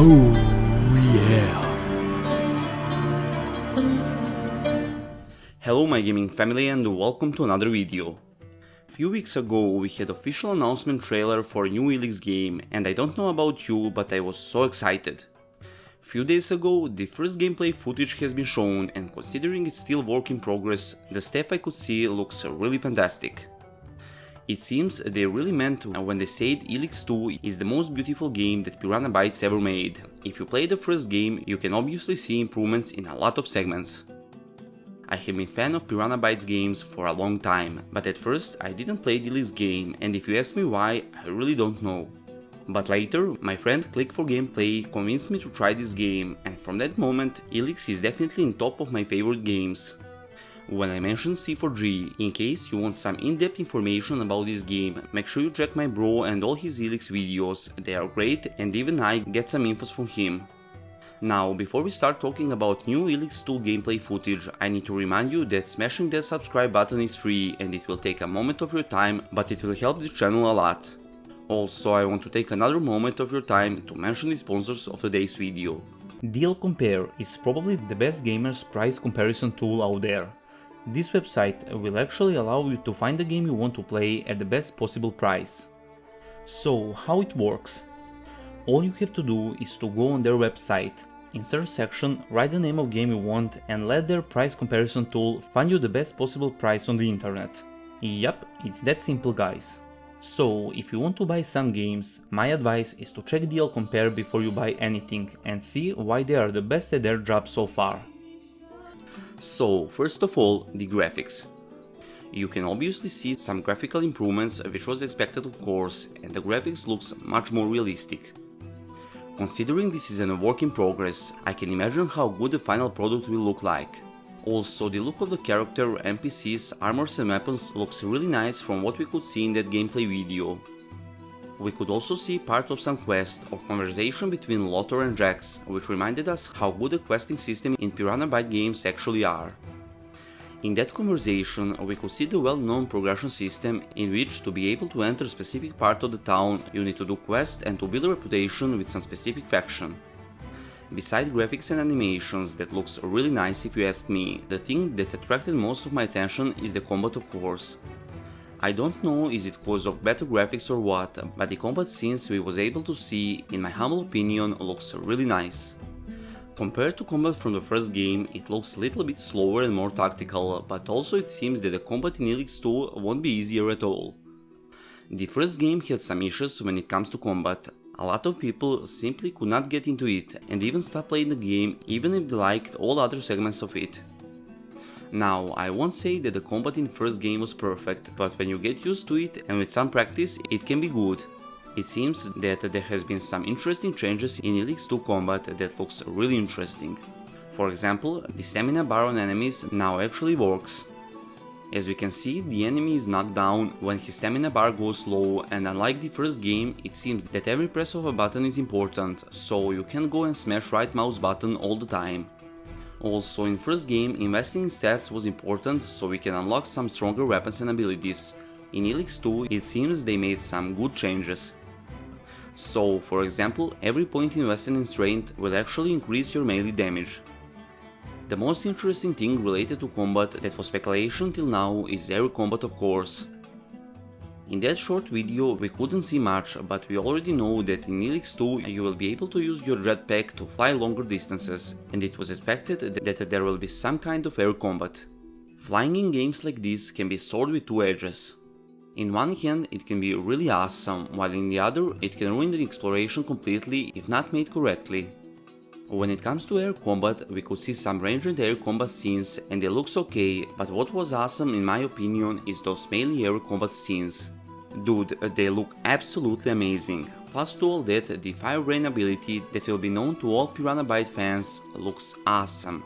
Oh yeah. Hello my gaming family and welcome to another video. A few weeks ago we had official announcement trailer for a new Elex game and I don't know about you, but I was so excited. A few days ago the first gameplay footage has been shown and considering it's still work in progress, the stuff I could see looks really fantastic. It seems they really meant when they said Elex 2 is the most beautiful game that Piranha Bytes ever made. If you play the first game, you can obviously see improvements in a lot of segments. I have been a fan of Piranha Bytes games for a long time, but at first I didn't play the Elex game, and if you ask me why, I really don't know. But later, my friend Click4Gameplay convinced me to try this game, and from that moment, Elex is definitely in top of my favorite games. When I mentioned C4G, in case you want some in-depth information about this game, make sure you check my bro and all his Elex videos, they are great and even I get some infos from him. Now, before we start talking about new Elex 2 gameplay footage, I need to remind you that smashing that subscribe button is free and it will take a moment of your time, but it will help the channel a lot. Also, I want to take another moment of your time to mention the sponsors of today's video. DLCompare is probably the best gamers price comparison tool out there. This website will actually allow you to find the game you want to play at the best possible price. So, how it works? All you have to do is to go on their website, in search section, write the name of game you want and let their price comparison tool find you the best possible price on the internet. Yup, it's that simple guys. So, if you want to buy some games, my advice is to check DLCompare before you buy anything and see why they are the best at their job so far. So, first of all, the graphics. You can obviously see some graphical improvements, which was expected of course, and the graphics looks much more realistic. Considering this is a work in progress, I can imagine how good the final product will look like. Also, the look of the character, NPCs, armors and weapons looks really nice from what we could see in that gameplay video. We could also see part of some quest or conversation between Lothar and Jax, which reminded us how good the questing system in Piranha Bytes games actually are. In that conversation, we could see the well-known progression system in which to be able to enter a specific part of the town, you need to do quests and to build a reputation with some specific faction. Besides graphics and animations that looks really nice if you ask me, the thing that attracted most of my attention is the combat of course. I don't know is it cause of better graphics or what, but the combat scenes we was able to see, in my humble opinion, looks really nice. Compared to combat from the first game, it looks a little bit slower and more tactical, but also it seems that the combat in Elex 2 won't be easier at all. The first game had some issues when it comes to combat. A lot of people simply could not get into it and even stopped playing the game even if they liked all other segments of it. Now, I won't say that the combat in the first game was perfect, but when you get used to it and with some practice, it can be good. It seems that there has been some interesting changes in Elex 2 combat that looks really interesting. For example, the stamina bar on enemies now actually works. As we can see, the enemy is knocked down when his stamina bar goes low, and unlike the first game, it seems that every press of a button is important, so you can't go and smash right mouse button all the time. Also, in first game, investing in stats was important so we can unlock some stronger weapons and abilities. In Elex 2, it seems they made some good changes. So, for example, every point invested in strength will actually increase your melee damage. The most interesting thing related to combat that was speculation till now is air combat of course. In that short video we couldn't see much, but we already know that in Elex 2 you will be able to use your jetpack to fly longer distances, and it was expected that there will be some kind of air combat. Flying in games like this can be a sword with two edges. In one hand it can be really awesome, while in the other it can ruin the exploration completely if not made correctly. When it comes to air combat, we could see some ranged air combat scenes and it looks okay, but what was awesome in my opinion is those melee air combat scenes. Dude, they look absolutely amazing. Plus to all that, the fire rain ability that will be known to all Piranha Bytes fans looks awesome.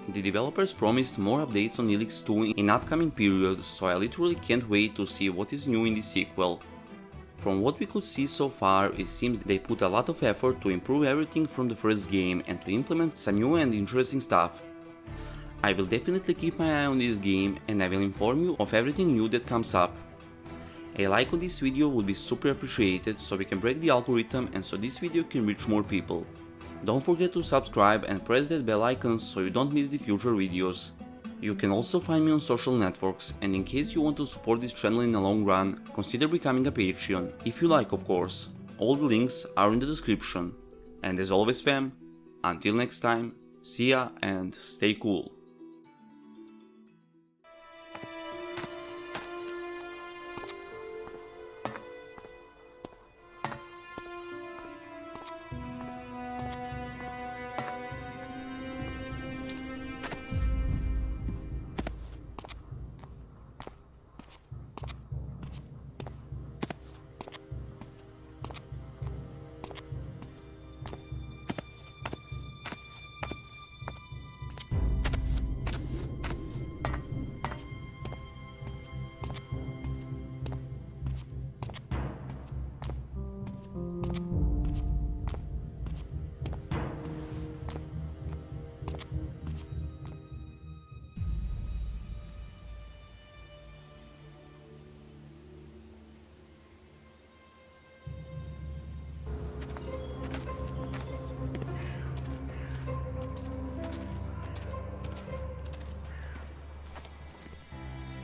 The developers promised more updates on Elex 2 in upcoming periods, so I literally can't wait to see what is new in the sequel. From what we could see so far, it seems they put a lot of effort to improve everything from the first game and to implement some new and interesting stuff. I will definitely keep my eye on this game and I will inform you of everything new that comes up. A like on this video would be super appreciated so we can break the algorithm and so this video can reach more people. Don't forget to subscribe and press that bell icon so you don't miss the future videos. You can also find me on social networks, and in case you want to support this channel in the long run, consider becoming a Patreon, if you like of course. All the links are in the description. And as always fam, until next time, see ya and stay cool.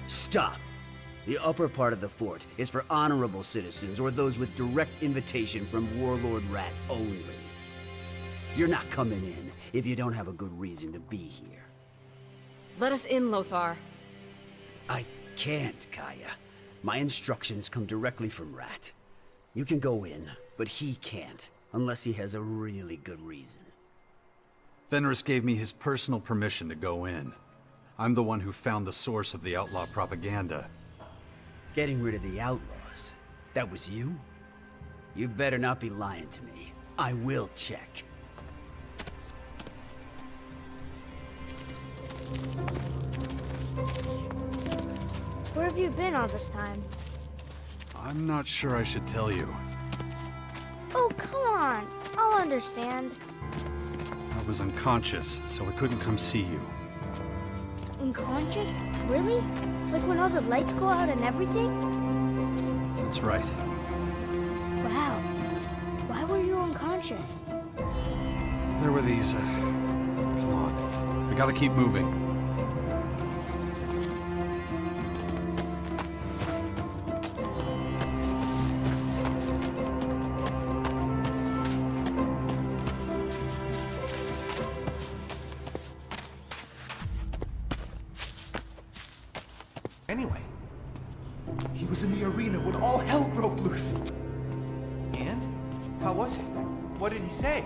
Stop! The upper part of the fort is for honorable citizens or those with direct invitation from Warlord Rat only. You're not coming in if you don't have a good reason to be here. Let us in, Lothar. I can't, Kaya. My instructions come directly from Rat. You can go in, but he can't, unless he has a really good reason. Fenris gave me his personal permission to go in. I'm the one who found the source of the outlaw propaganda. Getting rid of the outlaws? That was you? You better not be lying to me. I will check. Where have you been all this time? I'm not sure I should tell you. Oh, come on. I'll understand. I was unconscious, so I couldn't come see you. Unconscious? Really? Like when all the lights go out and everything? That's right. Wow. Why were you unconscious? There were these, come on. We gotta keep moving. Anyway, he was in the arena when all hell broke loose. And? How was it? What did he say?